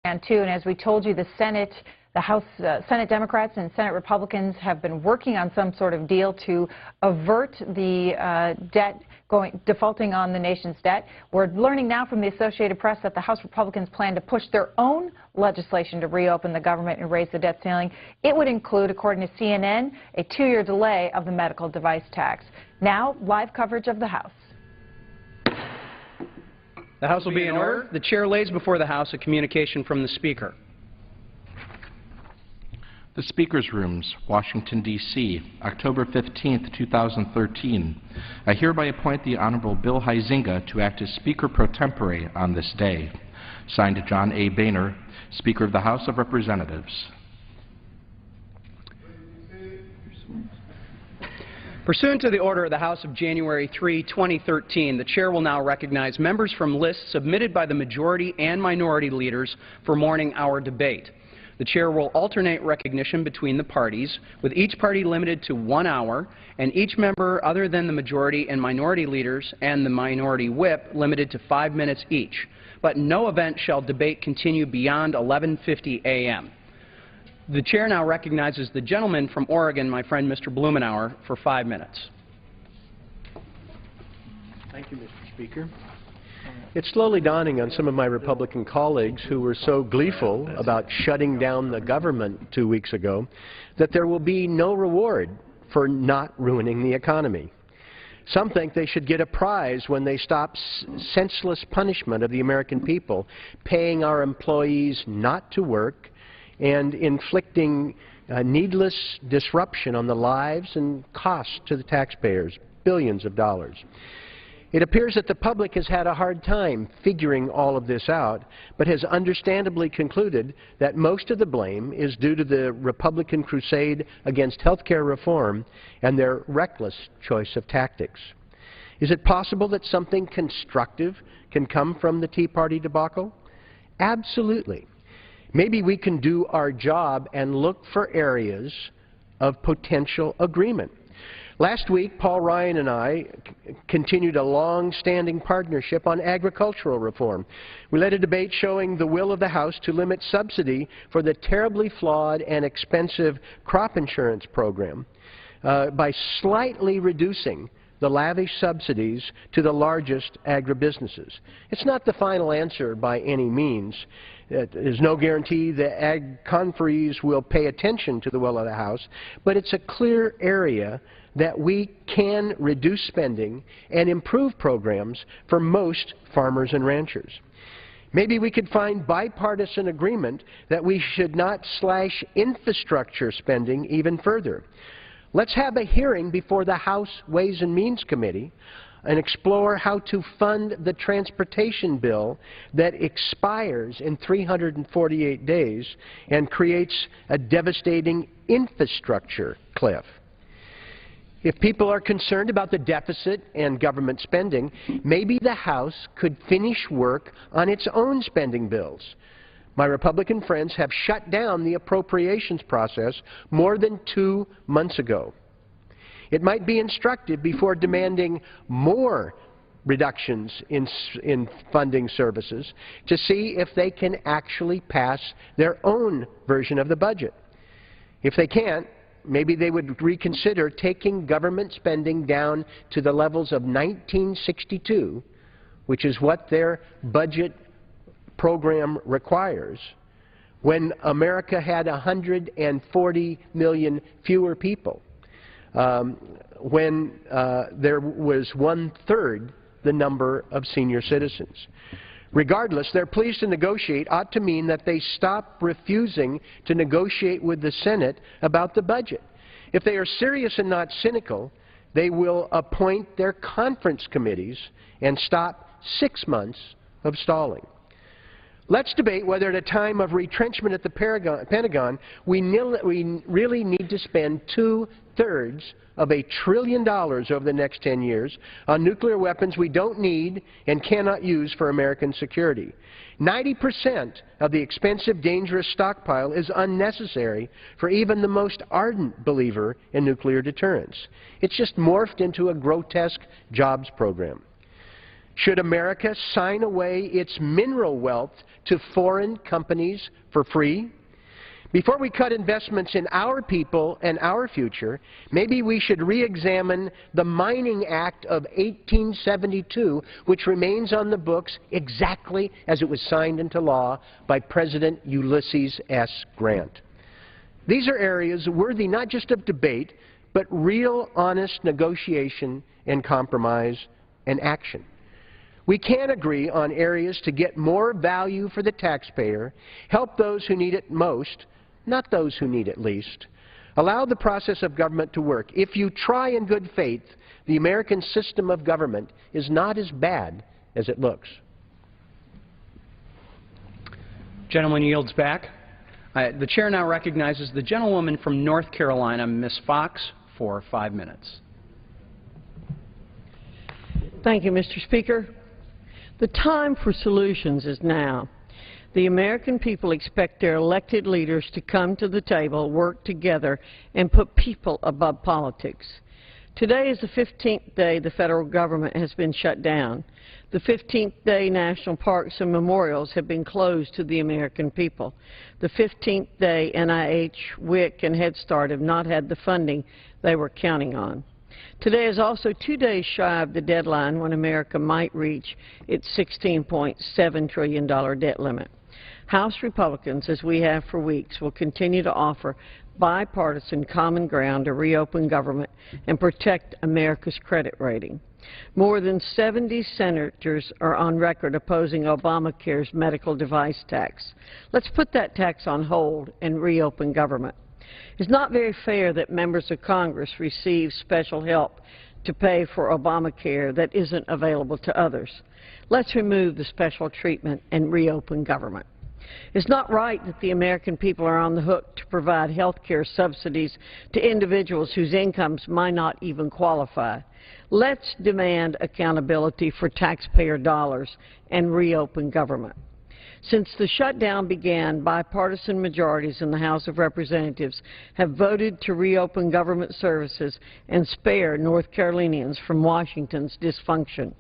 And as we told you, the Senate Democrats and Senate Republicans have been working on some sort of deal to avert the debt defaulting on the nation's debt. We're learning now from the Associated Press that the House Republicans plan to push their own legislation to reopen the government and raise the debt ceiling. It would include, according to CNN, a 2-year delay of the medical device tax. Now, live coverage of the House. The House will be in order. The Chair lays before the House a communication from the Speaker. The Speaker's Rooms, Washington, D.C., October 15, 2013. I hereby appoint the Honorable Bill Huizenga to act as Speaker pro tempore on this day. Signed, John A. Boehner, Speaker of the House of Representatives. Pursuant to the order of the House of January 3, 2013, the Chair will now recognize members from lists submitted by the majority and minority leaders for morning hour debate. The Chair will alternate recognition between the parties, with each party limited to 1 hour, and each member other than the majority and minority leaders and the minority whip limited to 5 minutes each. But no event shall debate continue beyond 11:50 a.m. The Chair now recognizes the gentleman from Oregon, my friend Mr. BLUMENAUER, for 5 minutes. Thank you, Mr. Speaker. It's slowly dawning on some of my Republican colleagues who were so gleeful about shutting down the government 2 weeks ago that there will be no reward for not ruining the economy. Some think they should get a prize when they stop senseless punishment of the American people, paying our employees not to work and inflicting needless disruption on the lives and costs to the taxpayers, billions of dollars. It appears that the public has had a hard time figuring all of this out, but has understandably concluded that most of the blame is due to the Republican crusade against health care reform and their reckless choice of tactics. Is it possible that something constructive can come from the Tea Party debacle? Absolutely. Maybe we can do our job and look for areas of potential agreement. Last week, Paul Ryan and I continued a long-standing partnership on agricultural reform. We led a debate showing the will of the House to limit subsidy for the terribly flawed and expensive crop insurance program by slightly reducing the lavish subsidies to the largest agribusinesses. It's not the final answer by any means. There's no guarantee the ag conferees will pay attention to the will of the House, but it's a clear area that we can reduce spending and improve programs for most farmers and ranchers. Maybe we could find bipartisan agreement that we should not slash infrastructure spending even further. Let's have a hearing before the House Ways and Means Committee and explore how to fund the transportation bill that expires in 348 days and creates a devastating infrastructure cliff. If people are concerned about the deficit and government spending, maybe the House could finish work on its own spending bills. My Republican friends have shut down the appropriations process more than 2 months ago. It might be instructive before demanding more reductions in funding services to see if they can actually pass their own version of the budget. If they can't, maybe they would reconsider taking government spending down to the levels of 1962, which is what their budget program requires, when America had 140 million fewer people, when there was 1/3 the number of senior citizens. Regardless, they're pleased to negotiate ought to mean that they stop refusing to negotiate with the Senate about the budget. If they are serious and not cynical, they will appoint their conference committees and stop 6 months of stalling. Let's debate whether at a time of retrenchment at the Pentagon, we really need to spend 2/3 of $1 trillion over the next 10 years on nuclear weapons we don't need and cannot use for American security. 90% of the expensive, dangerous stockpile is unnecessary for even the most ardent believer in nuclear deterrence. It's just morphed into a grotesque jobs program. Should America sign away its mineral wealth to foreign companies for free? Before we cut investments in our people and our future, maybe we should re-examine the Mining Act of 1872, which remains on the books exactly as it was signed into law by President Ulysses S. Grant. These are areas worthy not just of debate, but real, honest negotiation and compromise and action. We can agree on areas to get more value for the taxpayer, help those who need it most, not those who need it least. Allow the process of government to work. If you try in good faith, the American system of government is not as bad as it looks. Gentleman yields back. The chair now recognizes the gentlewoman from North Carolina, Ms. Fox, for 5 minutes. Thank you, Mr. Speaker. The time for solutions is now. The American people expect their elected leaders to come to the table, work together, and put people above politics. Today is the 15th day the federal government has been shut down. The 15th day national parks and memorials have been closed to the American people. The 15th day NIH, WIC, and Head Start have not had the funding they were counting on. Today is also 2 days shy of the deadline when America might reach its $16.7 trillion debt limit. House Republicans, as we have for weeks, will continue to offer bipartisan common ground to reopen government and protect America's credit rating. More than 70 senators are on record opposing Obamacare's medical device tax. Let's put that tax on hold and reopen government. It's not very fair that members of Congress receive special help to pay for Obamacare that isn't available to others. Let's remove the special treatment and reopen government. It's not right that the American people are on the hook to provide health care subsidies to individuals whose incomes might not even qualify. Let's demand accountability for taxpayer dollars and reopen government. Since the shutdown began, bipartisan majorities in the House of Representatives have voted to reopen government services and spare North Carolinians from Washington's dysfunction.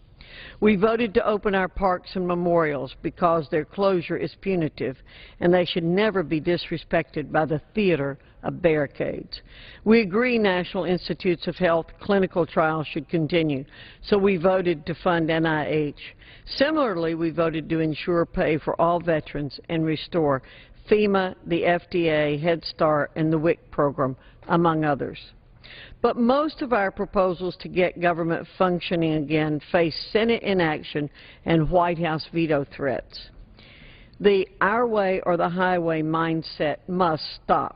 We voted to open our parks and memorials because their closure is punitive and they should never be disrespected by the theater of barricades. We agree National Institutes of Health clinical trials should continue, so we voted to fund NIH. Similarly, we voted to ensure pay for all veterans and restore FEMA, the FDA, Head Start, and the WIC program, among others. But most of our proposals to get government functioning again face Senate inaction and White House veto threats. The our way or the highway mindset must stop.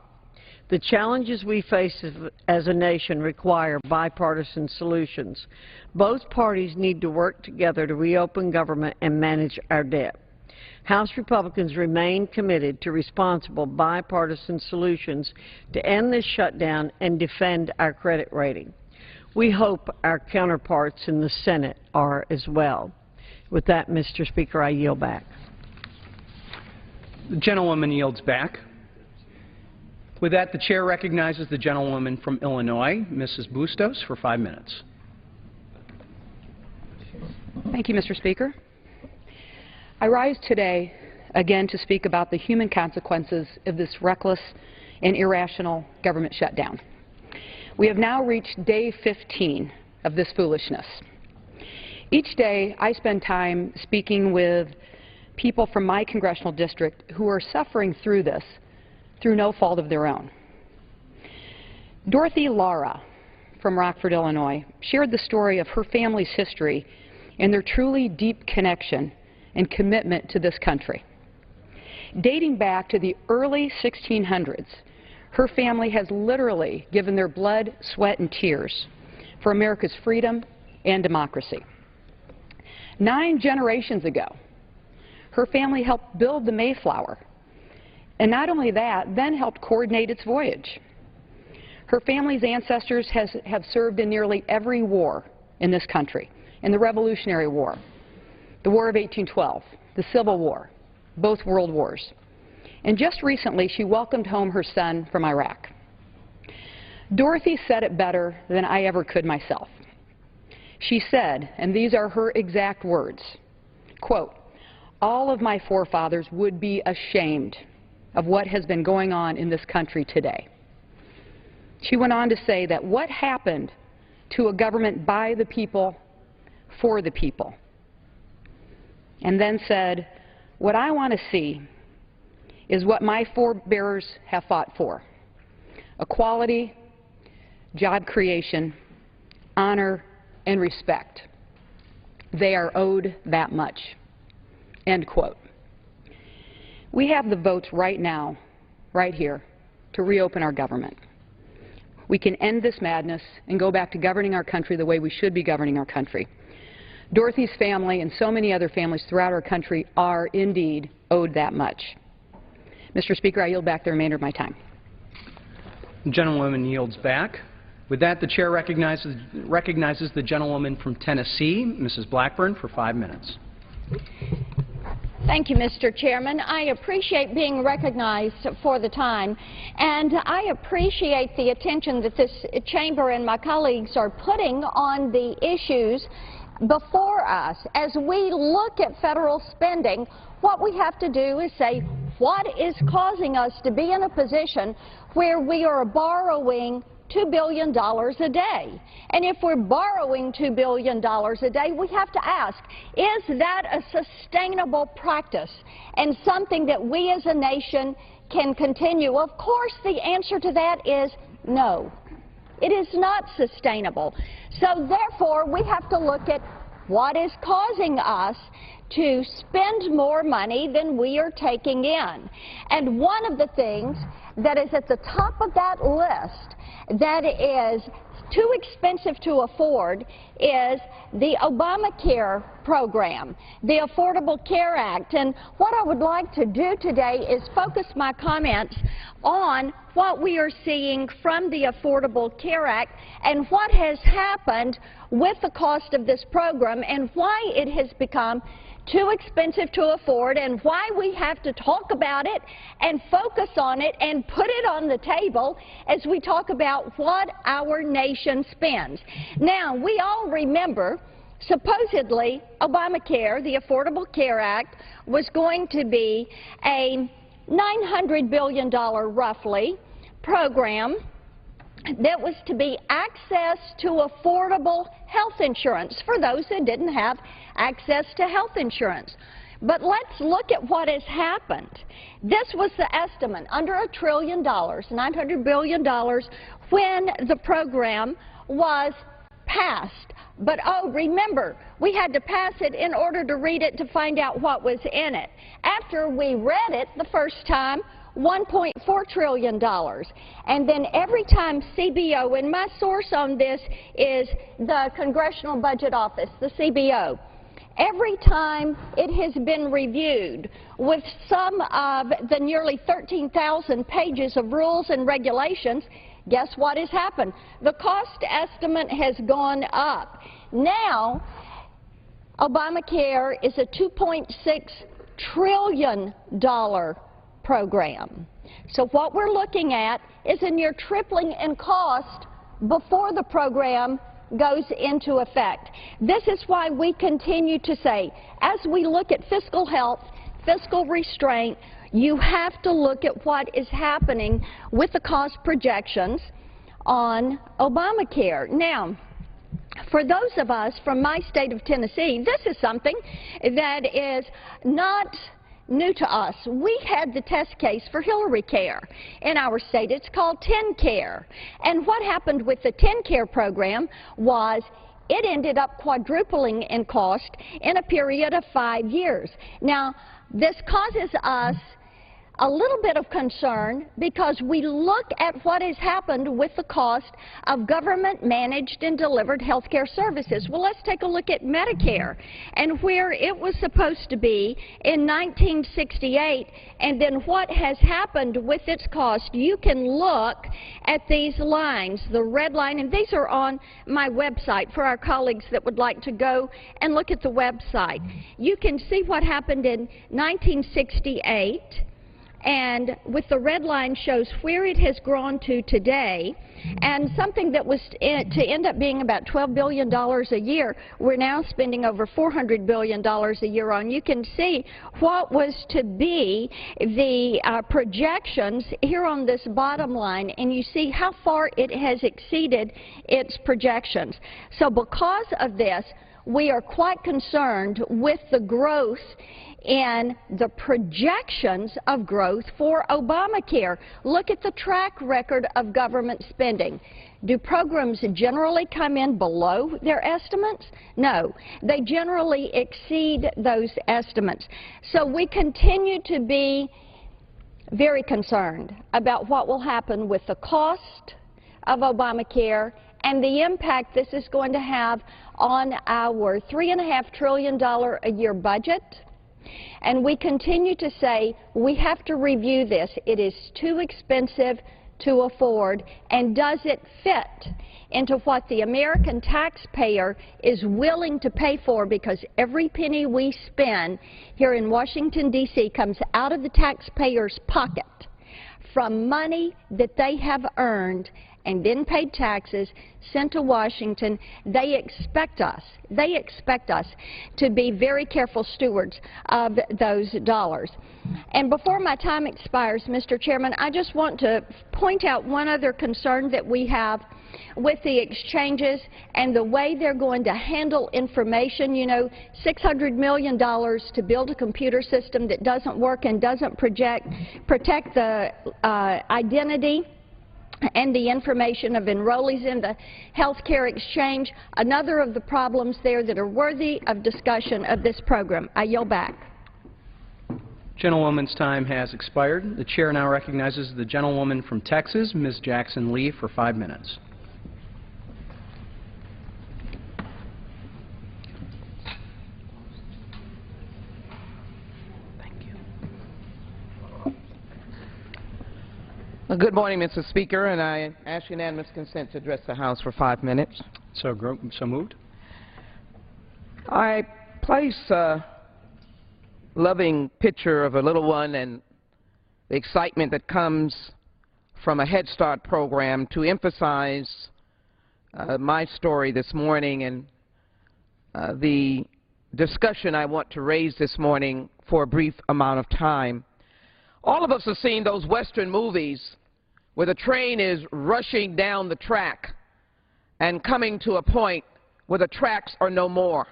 The challenges we face as a nation require bipartisan solutions. Both parties need to work together to reopen government and manage our debt. House Republicans remain committed to responsible bipartisan solutions to end this shutdown and defend our credit rating. We hope our counterparts in the Senate are as well. With that, Mr. Speaker, I yield back. The gentlewoman yields back. With that, the chair recognizes the gentlewoman from Illinois, Mrs. Bustos, for 5 minutes. Thank you, Mr. Speaker. I rise today again to speak about the human consequences of this reckless and irrational government shutdown. We have now reached day 15 of this foolishness. Each day I spend time speaking with people from my congressional district who are suffering through this through no fault of their own. Dorothy Lara from Rockford, Illinois, shared the story of her family's history and their truly deep connection and commitment to this country. Dating back to the early 1600s, her family has literally given their blood, sweat, and tears for America's freedom and democracy. 9 generations ago, her family helped build the Mayflower, and not only that, then helped coordinate its voyage. Her family's ancestors have served in nearly every war in this country, in the Revolutionary War, the War of 1812, the Civil War, both world wars. And just recently, she welcomed home her son from Iraq. Dorothy said it better than I ever could myself. She said, and these are her exact words, quote, "All of my forefathers would be ashamed of what has been going on in this country today." She went on to say that what happened to a government by the people, for the people, and then said, "What I want to see is what my forebears have fought for: equality, job creation, honor, and respect. They are owed that much." End quote. We have the votes right now, right here, to reopen our government. We can end this madness and go back to governing our country the way we should be governing our country. Dorothy's family and so many other families throughout our country are indeed owed that much. Mr. Speaker, I yield back the remainder of my time. The gentlewoman yields back. With that, the chair recognizes the gentlewoman from Tennessee, Mrs. Blackburn, for 5 minutes. Thank you, Mr. Chairman. I appreciate being recognized for the time, and I appreciate the attention that this chamber and my colleagues are putting on the issues before us. As we look at federal spending, what we have to do is say, what is causing us to be in a position where we are borrowing $2 billion a day? And if we're borrowing $2 billion a day, we have to ask, is that a sustainable practice and something that we as a nation can continue? Of course, the answer to that is no. It is not sustainable. So therefore, we have to look at what is causing us to spend more money than we are taking in. And one of the things that is at the top of that list that is too expensive to afford is the Obamacare program, the Affordable Care Act. And what I would like to do today is focus my comments on what we are seeing from the Affordable Care Act and what has happened with the cost of this program and why it has become too expensive to afford and why we have to talk about it and focus on it and put it on the table as we talk about what our nation spends. Now, we all remember, supposedly, Obamacare, the Affordable Care Act, was going to be a $900 billion, roughly, program that was to be access to affordable health insurance for those who didn't have access to health insurance. But let's look at what has happened. This was the estimate, under $1 trillion, $900 billion, when the program was passed. But oh, remember, we had to pass it in order to read it to find out what was in it. After we read it the first time, $1.4 trillion. And then every time CBO, and my source on this is the Congressional Budget Office, the CBO, every time it has been reviewed with some of the nearly 13,000 pages of rules and regulations, guess what has happened? The cost estimate has gone up. Now, Obamacare is a $2.6 trillion program. So what we're looking at is a near tripling in cost before the program goes into effect. This is why we continue to say, as we look at fiscal health, fiscal restraint, you have to look at what is happening with the cost projections on Obamacare. Now, for those of us from my state of Tennessee, this is something that is not new to us. We had the test case for Hillary Care in our state. It's called TennCare. And what happened with the TennCare program was it ended up quadrupling in cost in a period of 5 years. Now, this causes us a little bit of concern because we look at what has happened with the cost of government-managed and delivered health care services. Well, let's take a look at Medicare and where it was supposed to be in 1968 and then what has happened with its cost. You can look at these lines, the red line, and these are on my website for our colleagues that would like to go and look at the website. You can see what happened in 1968. and with the red line shows where it has grown to today, and something that was to end up being about $12 billion a year, we're now spending over $400 billion a year on. You can see what was to be the projections here on this bottom line, and you see how far it has exceeded its projections. So because of this, we are quite concerned with the growth in the projections of growth for Obamacare. Look at the track record of government spending. Do programs generally come in below their estimates? No. They generally exceed those estimates. So we continue to be very concerned about what will happen with the cost of Obamacare and the impact this is going to have on our $3.5 trillion a year budget. And we continue to say we have to review this. It is too expensive to afford, and does it fit into what the American taxpayer is willing to pay for, because every penny we spend here in Washington, D.C. comes out of the taxpayer's pocket from money that they have earned and then paid taxes, sent to Washington. They expect us to be very careful stewards of those dollars. And before my time expires, Mr. Chairman, I just want to point out one other concern that we have with the exchanges and the way they're going to handle information. You know, $600 million to build a computer system that doesn't work and doesn't protect the identity and the information of enrollees in the health care exchange. Another of the problems there that are worthy of discussion of this program. I yield back. Gentlewoman's time has expired. The chair now recognizes the gentlewoman from Texas, Ms. Jackson Lee, for 5 minutes. Good morning, Mr. Speaker, and I ask unanimous consent to address the House for 5 minutes. So moved. I place a loving picture of a little one and the excitement that comes from a Head Start program to emphasize my story this morning and the discussion I want to raise this morning for a brief amount of time. All of us have seen those Western movies where the train is rushing down the track and coming to a point where the tracks are no more.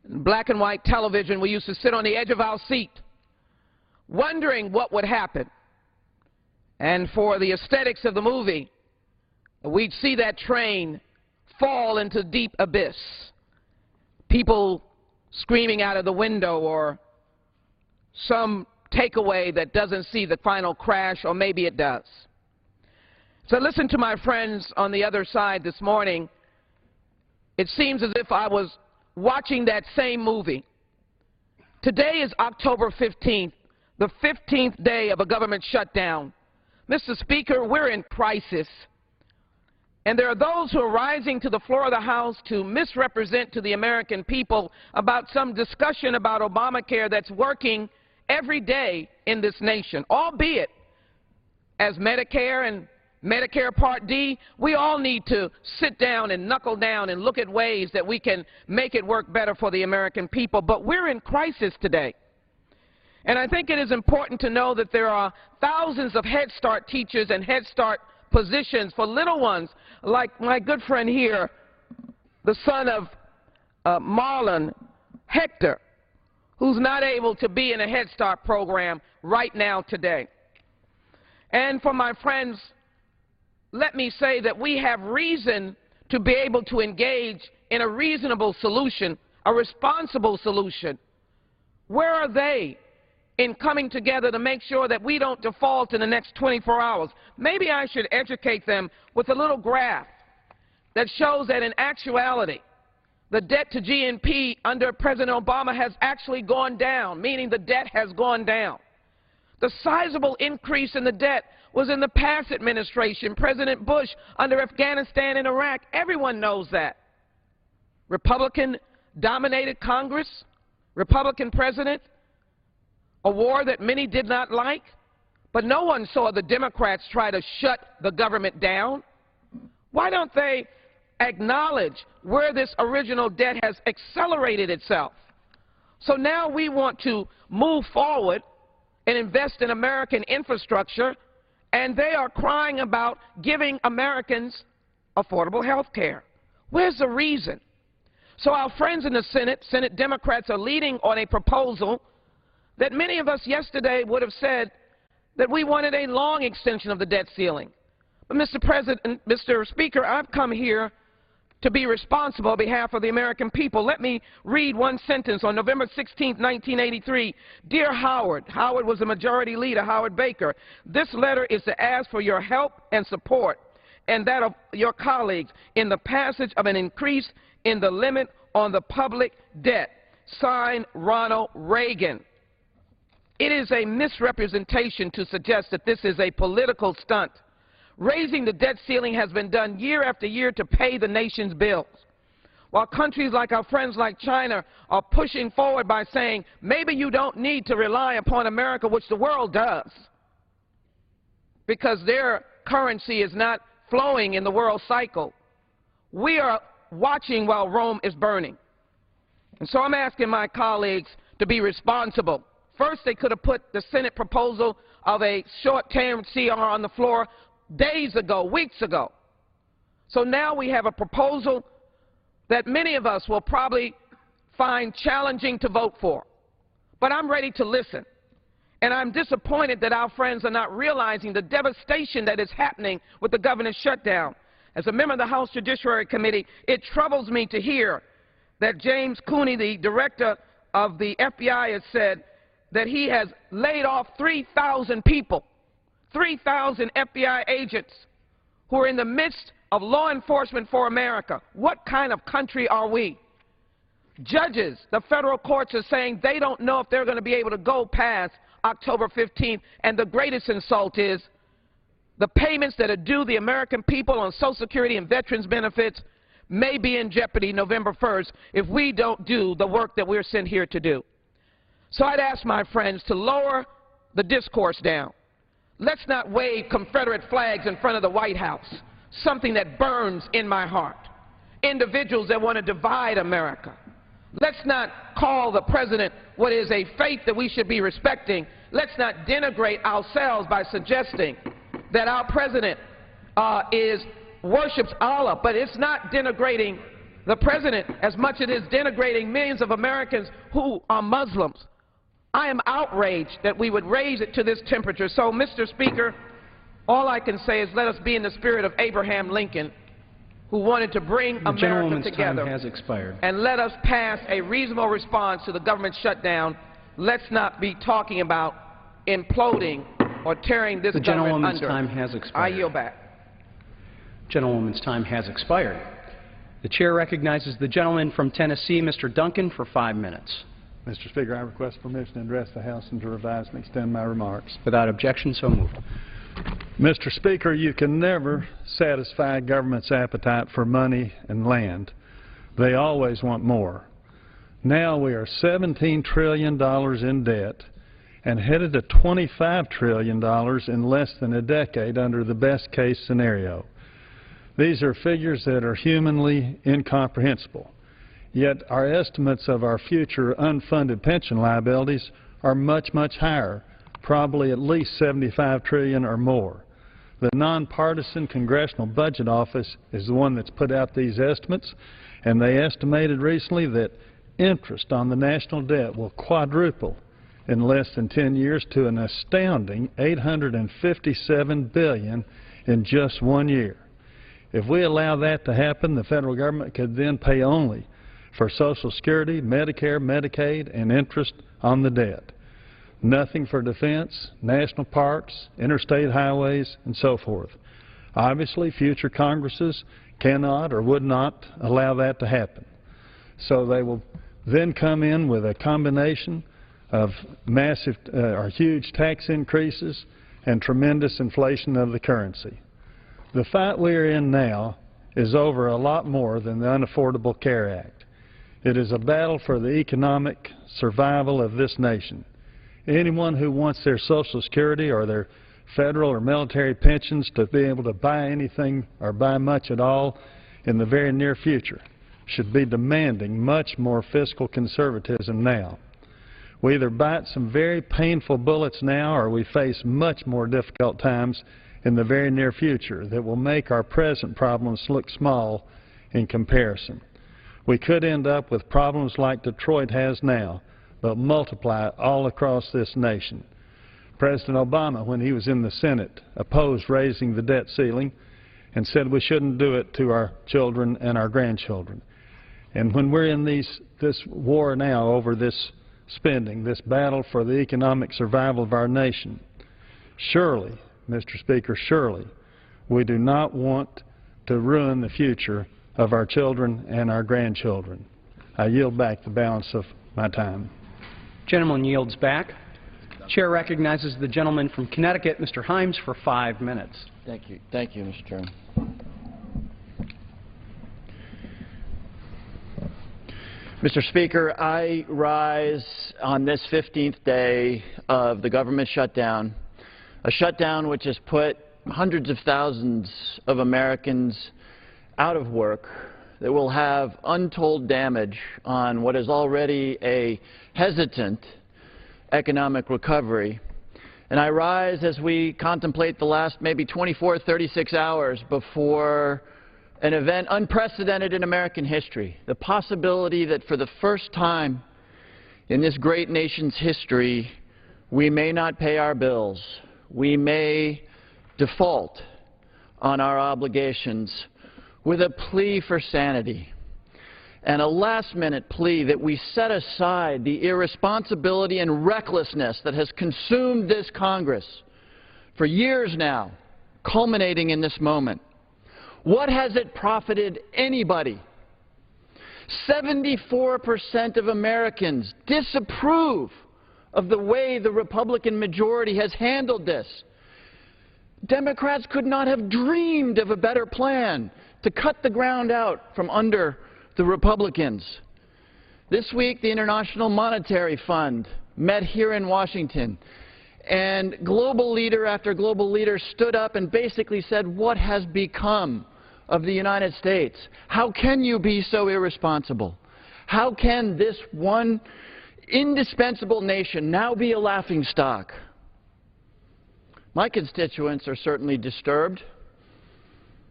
In black and white television, we used to sit on the edge of our seat wondering what would happen. And for the aesthetics of the movie, we'd see that train fall into deep abyss. People screaming out of the window, or some takeaway that doesn't see the final crash, or maybe it does. So listen to my friends on the other side this morning. It seems as if I was watching that same movie. Today is October 15th, the 15th day of a government shutdown. Mr. Speaker, we're in crisis. And there are those who are rising to the floor of the House to misrepresent to the American people about some discussion about Obamacare that's working every day in this nation, albeit as Medicare and Medicare Part D, we all need to sit down and knuckle down and look at ways that we can make it work better for the American people. But we're in crisis today. And I think it is important to know that there are thousands of Head Start teachers and Head Start positions for little ones, like my good friend here, the son of Marlon, Hector, who's not able to be in a Head Start program right now today. And for my friends, let me say that we have reason to be able to engage in a reasonable solution, a responsible solution. Where are they in coming together to make sure that we don't default in the next 24 hours? Maybe I should educate them with a little graph that shows that in actuality, the debt to GNP under President Obama has actually gone down, meaning the debt has gone down. The sizable increase in the debt was in the past administration, President Bush, under Afghanistan and Iraq. Everyone knows that. Republican-dominated Congress, Republican president, a war that many did not like, but no one saw the Democrats try to shut the government down. Why don't they acknowledge where this original debt has accelerated itself? So now we want to move forward and invest in American infrastructure, and they are crying about giving Americans affordable health care. Where's the reason? So our friends in the Senate Democrats are leading on a proposal that many of us yesterday would have said that we wanted a long extension of the debt ceiling. But Mr. Speaker, I've come here to be responsible on behalf of the American people. Let me read one sentence. On November 16, 1983, Dear Howard, Howard was the majority leader, Howard Baker, this letter is to ask for your help and support and that of your colleagues in the passage of an increase in the limit on the public debt. Signed, Ronald Reagan. It is a misrepresentation to suggest that this is a political stunt. Raising the debt ceiling has been done year after year to pay the nation's bills. While countries like our friends like China are pushing forward by saying, maybe you don't need to rely upon America, which the world does, because their currency is not flowing in the world cycle. We are watching while Rome is burning. And so I'm asking my colleagues to be responsible. First, they could have put the Senate proposal of a short-term CR on the floor days ago, weeks ago. So now we have a proposal that many of us will probably find challenging to vote for. But I'm ready to listen. And I'm disappointed that our friends are not realizing the devastation that is happening with the governor's shutdown. As a member of the House Judiciary Committee, it troubles me to hear that James Cooney, the director of the FBI, has said that he has laid off 3,000 people, 3,000 FBI agents who are in the midst of law enforcement for America. What kind of country are we? Judges, the federal courts are saying they don't know if they're going to be able to go past October 15th, and the greatest insult is the payments that are due the American people on Social Security and veterans benefits may be in jeopardy November 1st if we don't do the work that we're sent here to do. So I'd ask my friends to lower the discourse down. Let's not wave Confederate flags in front of the White House, something that burns in my heart. Individuals that want to divide America. Let's not call the president what is a faith that we should be respecting. Let's not denigrate ourselves by suggesting that our president worships Allah, but it's not denigrating the president as much as it is denigrating millions of Americans who are Muslims. I am outraged that we would raise it to this temperature. So, Mr. Speaker, all I can say is let us be in the spirit of Abraham Lincoln, who wanted to bring America together. Time has expired. And let us pass a reasonable response to the government shutdown. Let's not be talking about imploding or tearing this government under. The gentlewoman's time has expired. I yield back. Gentlewoman's time has expired. The chair recognizes the gentleman from Tennessee, Mr. Duncan, for 5 minutes. Mr. Speaker, I request permission to address the House and to revise and extend my remarks. Without objection, so moved. Mr. Speaker, you can never satisfy government's appetite for money and land. They always want more. Now we are $17 trillion in debt and headed to $25 trillion in less than a decade under the best case scenario. These are figures that are humanly incomprehensible. Yet our estimates of our future unfunded pension liabilities are much, much higher, probably at least $75 trillion or more. The nonpartisan Congressional Budget Office is the one that's put out these estimates, and they estimated recently that interest on the national debt will quadruple in less than 10 years to an astounding $857 billion in just 1 year. If we allow that to happen, the federal government could then pay only for Social Security, Medicare, Medicaid, and interest on the debt. Nothing for defense, national parks, interstate highways, and so forth. Obviously, future Congresses cannot or would not allow that to happen. So they will then come in with a combination of massive or huge tax increases and tremendous inflation of the currency. The fight we are in now is over a lot more than the Unaffordable Care Act. It is a battle for the economic survival of this nation. Anyone who wants their Social Security or their federal or military pensions to be able to buy anything or buy much at all in the very near future should be demanding much more fiscal conservatism now. We either bite some very painful bullets now or we face much more difficult times in the very near future that will make our present problems look small in comparison. We could end up with problems like Detroit has now, but multiply all across this nation. President Obama, when he was in the Senate, opposed raising the debt ceiling and said we shouldn't do it to our children and our grandchildren. And when we're in this war now over this spending, this battle for the economic survival of our nation, surely, Mr. Speaker, surely we do not want to ruin the future of our children and our grandchildren. I yield back the balance of my time. Gentleman yields back. Chair recognizes the gentleman from Connecticut, Mr. Himes, for 5 minutes. Thank you. Thank you, Mr. Chairman. Mr. Speaker, I rise on this 15th day of the government shutdown, a shutdown which has put hundreds of thousands of Americans out of work, that will have untold damage on what is already a hesitant economic recovery. And I rise as we contemplate the last maybe 24, 36 hours before an event unprecedented in American history, the possibility that for the first time in this great nation's history, we may not pay our bills. We may default on our obligations with a plea for sanity and a last-minute plea that we set aside the irresponsibility and recklessness that has consumed this Congress for years now, culminating in this moment. What has it profited anybody? 74% of Americans disapprove of the way the Republican majority has handled this. Democrats could not have dreamed of a better plan to cut the ground out from under the Republicans. This week, the International Monetary Fund met here in Washington, and global leader after global leader stood up and basically said, what has become of the United States? How can you be so irresponsible? How can this one indispensable nation now be a laughingstock? My constituents are certainly disturbed.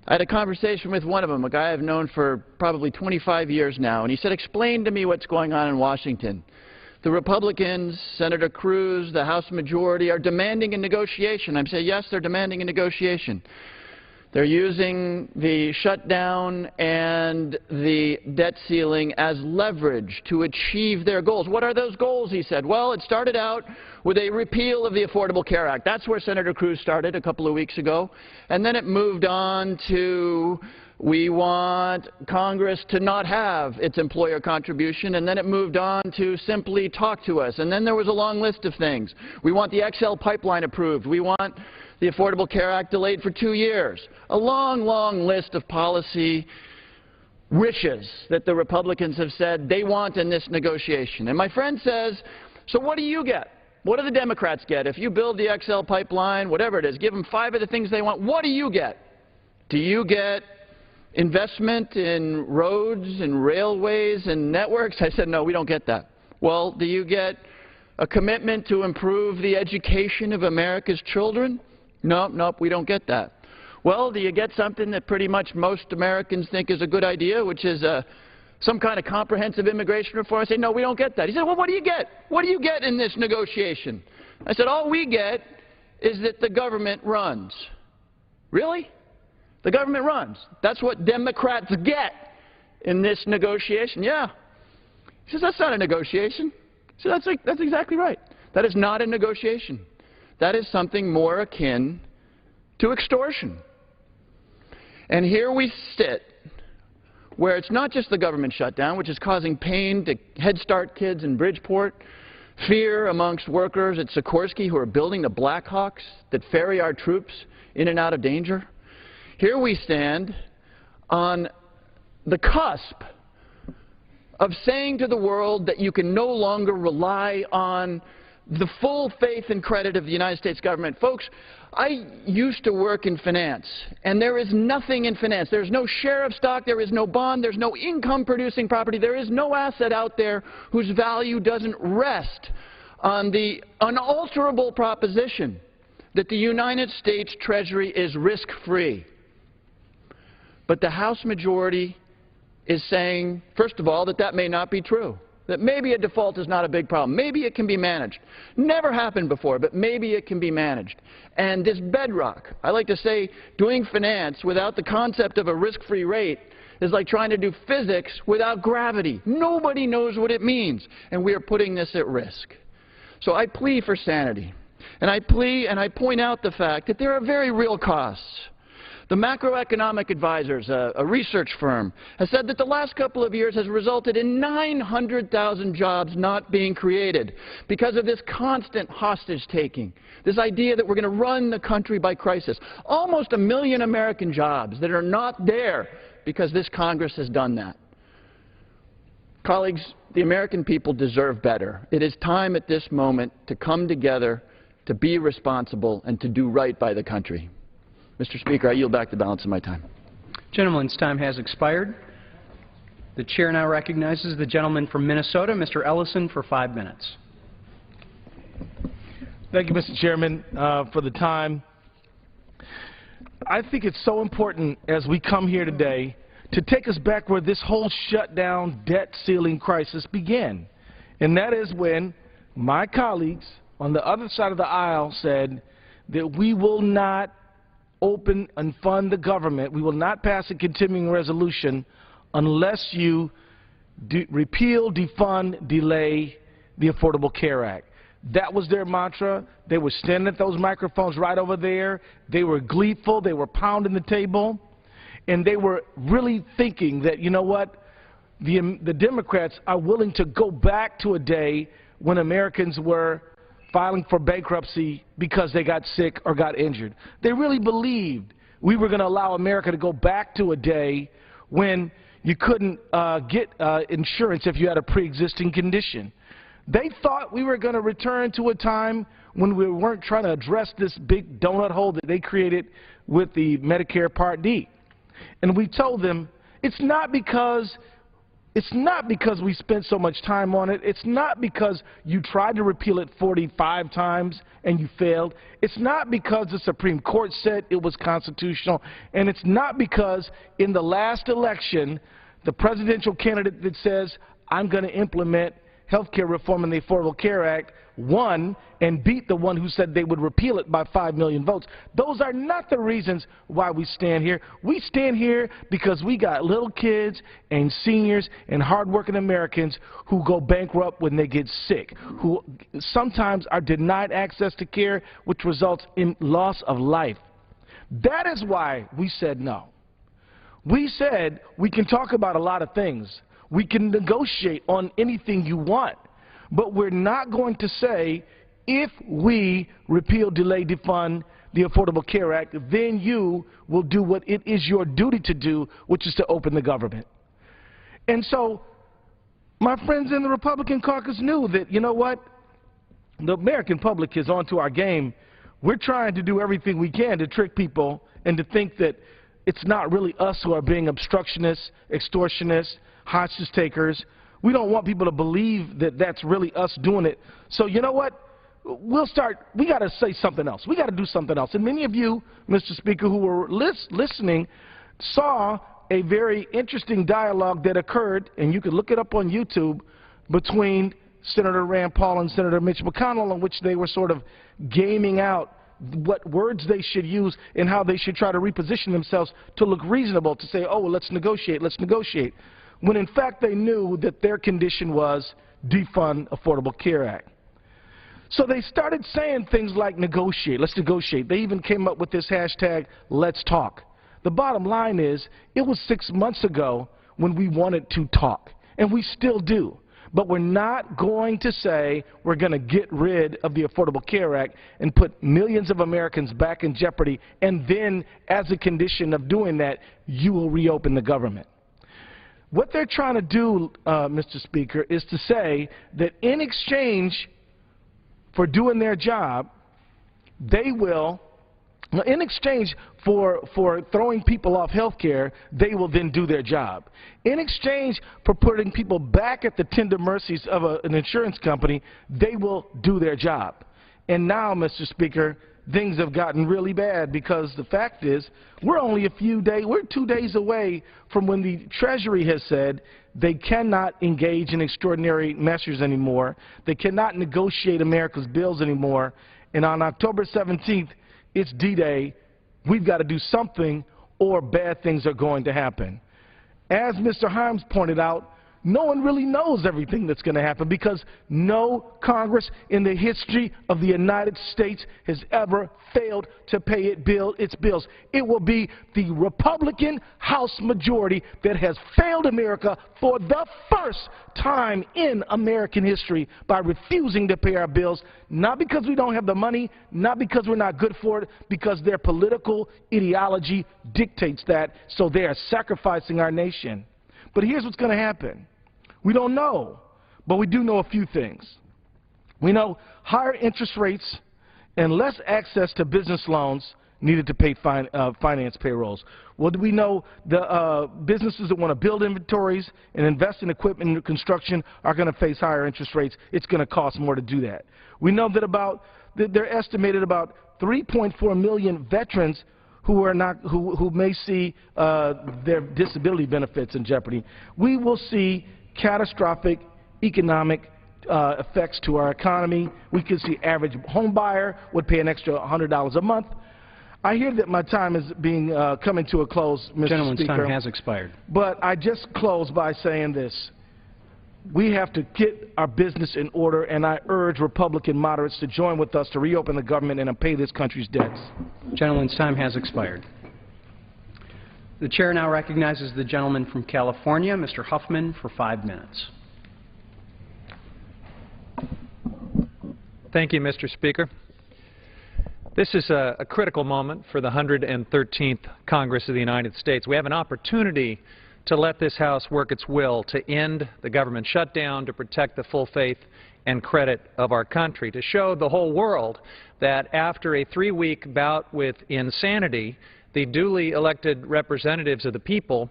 I had a conversation with one of them, a guy I've known for probably 25 years now, and he said, explain to me what's going on in Washington. The Republicans, Senator Cruz, the House majority are demanding a negotiation. I'm saying, yes, they're demanding a negotiation. They're using the shutdown and the debt ceiling as leverage to achieve their goals. What are those goals, he said? Well, it started out with a repeal of the Affordable Care Act. That's where Senator Cruz started a couple of weeks ago. And then it moved on to we want Congress to not have its employer contribution, and then it moved on to simply talk to us. And then there was a long list of things. We want the XL pipeline approved. We want the Affordable Care Act delayed for 2 years. A long, long list of policy wishes that the Republicans have said they want in this negotiation. And my friend says, so what do you get? What do the Democrats get? If you build the XL pipeline, whatever it is, give them 5 of the things they want, what do you get? Do you get investment in roads and railways and networks? I said, no, we don't get that. Well, do you get a commitment to improve the education of America's children? Nope, we don't get that. Well, do you get something that pretty much most Americans think is a good idea, which is some kind of comprehensive immigration reform? I say, no, we don't get that. He said, well, what do you get? What do you get in this negotiation? I said, all we get is that the government runs. Really? The government runs. That's what Democrats get in this negotiation? Yeah. He says, that's not a negotiation. He said, that's exactly right. That is not a negotiation. That is something more akin to extortion. And here we sit, where it's not just the government shutdown, which is causing pain to Head Start kids in Bridgeport, fear amongst workers at Sikorsky who are building the Blackhawks that ferry our troops in and out of danger. Here we stand on the cusp of saying to the world that you can no longer rely on the full faith and credit of the United States government. Folks, I used to work in finance, and there is nothing in finance. There's no share of stock, there is no bond, there's no income-producing property, there is no asset out there whose value doesn't rest on the unalterable proposition that the United States Treasury is risk-free. But the House majority is saying, first of all, that that may not be true, that maybe a default is not a big problem. Maybe it can be managed. Never happened before, but maybe it can be managed. And this bedrock, I like to say, doing finance without the concept of a risk-free rate is like trying to do physics without gravity. Nobody knows what it means, and we are putting this at risk. So I plea for sanity, and I point out the fact that there are very real costs. The Macroeconomic Advisors, a research firm, has said that the last couple of years has resulted in 900,000 jobs not being created because of this constant hostage-taking, this idea that we're going to run the country by crisis. Almost 1 million American jobs that are not there because this Congress has done that. Colleagues, the American people deserve better. It is time at this moment to come together, to be responsible, and to do right by the country. Mr. Speaker, I yield back the balance of my time. Gentleman's time has expired. The chair now recognizes the gentleman from Minnesota, Mr. Ellison, for 5 minutes. Thank you, Mr. Chairman, for the time. I think it's so important as we come here today to take us back where this whole shutdown debt ceiling crisis began. And that is when my colleagues on the other side of the aisle said that we will not open and fund the government, we will not pass a continuing resolution unless you repeal, defund, delay the Affordable Care Act. That was their mantra. They were standing at those microphones right over there. They were gleeful. They were pounding the table. And they were really thinking that, you know what, the Democrats are willing to go back to a day when Americans were filing for bankruptcy because they got sick or got injured. They really believed we were going to allow America to go back to a day when you couldn't get insurance if you had a pre-existing condition. They thought we were going to return to a time when we weren't trying to address this big donut hole that they created with the Medicare Part D. And we told them it's not because we spent so much time on it. It's not because you tried to repeal it 45 times and you failed. It's not because the Supreme Court said it was constitutional. And it's not because in the last election, the presidential candidate that says, I'm going to implement health care reform in the Affordable Care Act won and beat the one who said they would repeal it by 5 million votes. Those are not the reasons why we stand here. We stand here because we got little kids and seniors and hardworking Americans who go bankrupt when they get sick, who sometimes are denied access to care, which results in loss of life. That is why we said no. We said we can talk about a lot of things. We can negotiate on anything you want. But we're not going to say, if we repeal, delay, defund the Affordable Care Act, then you will do what it is your duty to do, which is to open the government. And so my friends in the Republican caucus knew that, you know what, the American public is onto our game. We're trying to do everything we can to trick people and to think that it's not really us who are being obstructionists, extortionists, hostage takers. We don't want people to believe that that's really us doing it. So you know what? We got to say something else. We got to do something else. And many of you, Mr. Speaker, who were listening, saw a very interesting dialogue that occurred, and you can look it up on YouTube, between Senator Rand Paul and Senator Mitch McConnell, in which they were sort of gaming out what words they should use and how they should try to reposition themselves to look reasonable, to say, oh, well, let's negotiate, when in fact they knew that their condition was defund Affordable Care Act. So they started saying things like negotiate, let's negotiate. They even came up with this hashtag, let's talk. The bottom line is, it was 6 months ago when we wanted to talk, and we still do. But we're not going to say we're going to get rid of the Affordable Care Act and put millions of Americans back in jeopardy, and then as a condition of doing that, you will reopen the government. What they're trying to do, Mr. Speaker, is to say that in exchange for doing their job, they will, in exchange for throwing people off health care, they will then do their job. In exchange for putting people back at the tender mercies of an insurance company, they will do their job. And now, Mr. Speaker, things have gotten really bad because the fact is we're only we're 2 days away from when the Treasury has said they cannot engage in extraordinary measures anymore. They cannot negotiate America's bills anymore. And on October 17th, it's D-Day. We've got to do something or bad things are going to happen. As Mr. Harms pointed out, no one really knows everything that's going to happen because no Congress in the history of the United States has ever failed to pay its bills. It will be the Republican House majority that has failed America for the first time in American history by refusing to pay our bills, not because we don't have the money, not because we're not good for it, because their political ideology dictates that, so they are sacrificing our nation. But here's what's going to happen. We don't know, but we do know a few things. We know higher interest rates and less access to business loans needed to pay finance payrolls. Well, we know the businesses that want to build inventories and invest in equipment and construction are going to face higher interest rates. It's going to cost more to do that. We know that they're estimated about 3.4 million veterans who may see their disability benefits in jeopardy. We will see catastrophic economic effects to our economy. We could see average home buyer would pay an extra $100 a month. I hear that my time is coming to a close, Mr. Gentleman's Speaker. time has expired. But I just close by saying this. We have to get our business in order, and I urge Republican moderates to join with us to reopen the government and pay this country's debts. Gentleman's time has expired. The chair now recognizes the gentleman from California, Mr. Huffman, for 5 minutes. Thank you, Mr. Speaker. This is a critical moment for the 113th Congress of the United States. We have an opportunity to let this House work its will to end the government shutdown, to protect the full faith and credit of our country, to show the whole world that after a 3-week bout with insanity, the duly elected representatives of the people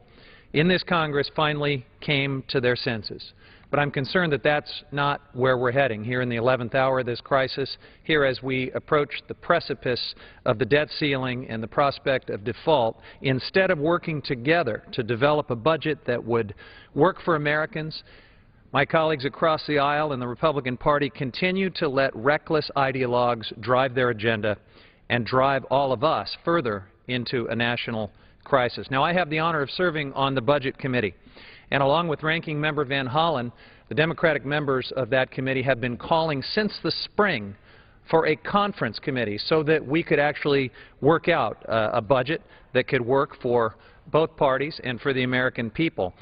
in this Congress finally came to their senses. But I'm concerned that that's not where we're heading here in the 11th hour of this crisis, here as we approach the precipice of the debt ceiling and the prospect of default. Instead of working together to develop a budget that would work for Americans, my colleagues across the aisle in the Republican Party continue to let reckless ideologues drive their agenda and drive all of us further into a national crisis. Now, I have the honor of serving on the Budget Committee, and along with Ranking Member Van Hollen, the Democratic members of that committee have been calling since the spring for a conference committee so that we could actually work out a budget that could work for both parties and for the American people.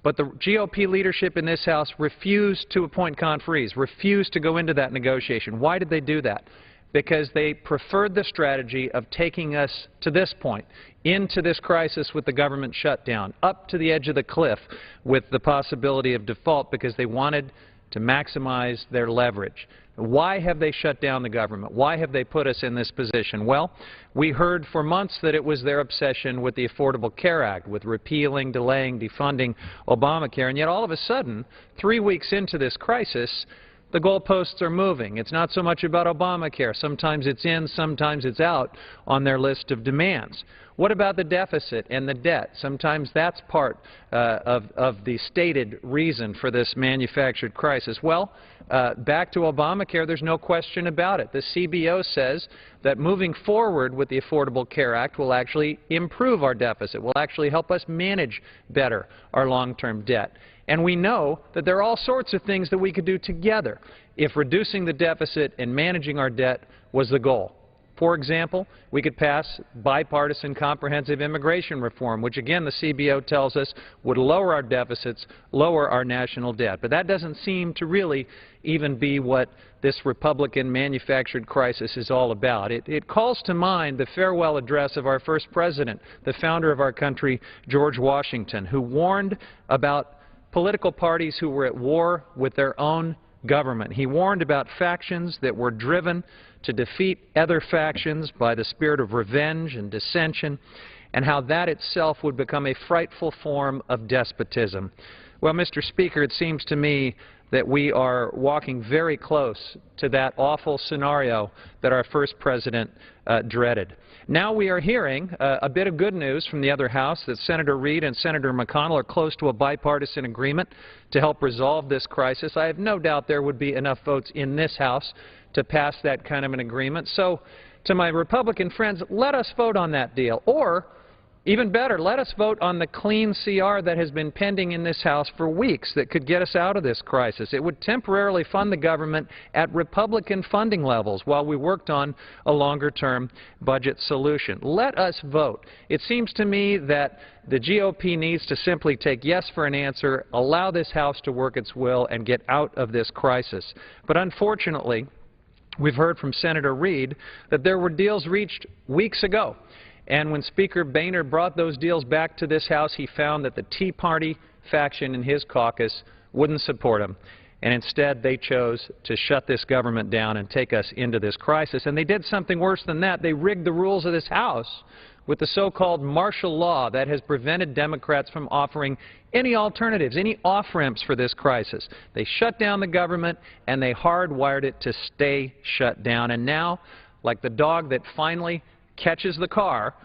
But the GOP leadership in this House refused to appoint conferees, refused to go into that negotiation. Why did they do that? Because they preferred the strategy of taking us to this point, into this crisis with the government shutdown, up to the edge of the cliff with the possibility of default, because they wanted to maximize their leverage. Why have they shut down the government? Why have they put us in this position? Well, we heard for months that it was their obsession with the Affordable Care Act, with repealing, delaying, defunding Obamacare, and yet all of a sudden, 3 weeks into this crisis, the goalposts are moving. It's not so much about Obamacare. Sometimes it's in, sometimes it's out on their list of demands. What about the deficit and the debt? Sometimes that's part of the stated reason for this manufactured crisis. Well, back to Obamacare, there's no question about it. The CBO says that moving forward with the Affordable Care Act will actually improve our deficit, will actually help us manage better our long-term debt. And we know that there are all sorts of things that we could do together if reducing the deficit and managing our debt was the goal. For example, we could pass bipartisan comprehensive immigration reform, which again the CBO tells us would lower our deficits, lower our national debt. But that doesn't seem to really even be what this Republican manufactured crisis is all about. It calls to mind the farewell address of our first president, the founder of our country, George Washington, who warned about political parties who were at war with their own government. He warned about factions that were driven to defeat other factions by the spirit of revenge and dissension, and how that itself would become a frightful form of despotism. Well, Mr. Speaker, it seems to me that we are walking very close to that awful scenario that our first president dreaded. Now we are hearing a bit of good news from the other House that Senator Reid and Senator McConnell are close to a bipartisan agreement to help resolve this crisis. I have no doubt there would be enough votes in this House to pass that kind of an agreement. So to my Republican friends, let us vote on that deal. Or, even better, let us vote on the clean CR that has been pending in this House for weeks that could get us out of this crisis. It would temporarily fund the government at Republican funding levels while we worked on a longer-term budget solution. Let us vote. It seems to me that the GOP needs to simply take yes for an answer, allow this House to work its will, and get out of this crisis. But unfortunately, we've heard from Senator Reid that there were deals reached weeks ago. And when Speaker Boehner brought those deals back to this House, he found that the Tea Party faction in his caucus wouldn't support him. And instead, they chose to shut this government down and take us into this crisis. And they did something worse than that. They rigged the rules of this House with the so-called martial law that has prevented Democrats from offering any alternatives, any off-ramps for this crisis. They shut down the government, and they hardwired it to stay shut down. And now, like the dog that finally catches the car,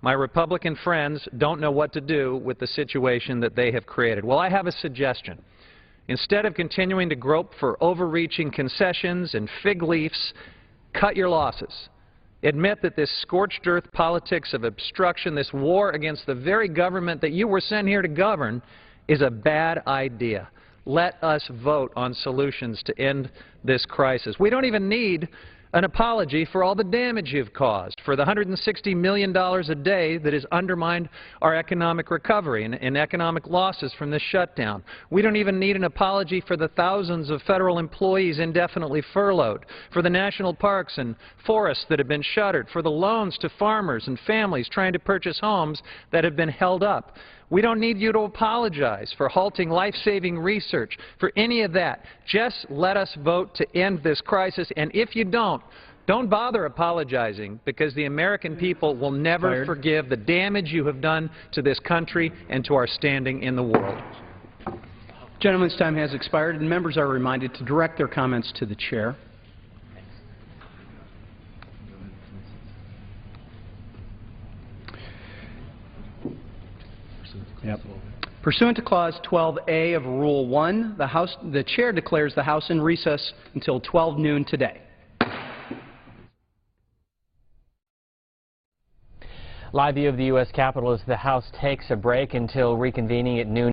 my Republican friends don't know what to do with the situation that they have created. Well, I have a suggestion. Instead of continuing to grope for overreaching concessions and fig leaves, cut your losses. Admit that this scorched earth politics of obstruction, this war against the very government that you were sent here to govern, is a bad idea. Let us vote on solutions to end this crisis. We don't even need an apology for all the damage you've caused, for the $160 million a day that has undermined our economic recovery and economic losses from this shutdown. We don't even need an apology for the thousands of federal employees indefinitely furloughed, for the national parks and forests that have been shuttered, for the loans to farmers and families trying to purchase homes that have been held up. We don't need you to apologize for halting life-saving research, for any of that. Just let us vote to end this crisis, and if you don't bother apologizing, because the American people will never forgive the damage you have done to this country and to our standing in the world. Gentleman's time has expired, and members are reminded to direct their comments to the chair. Yep. Pursuant to Clause 12A of Rule 1, the Chair declares the House in recess until 12 noon today. Live view of the U.S. Capitol as the House takes a break until reconvening at noon.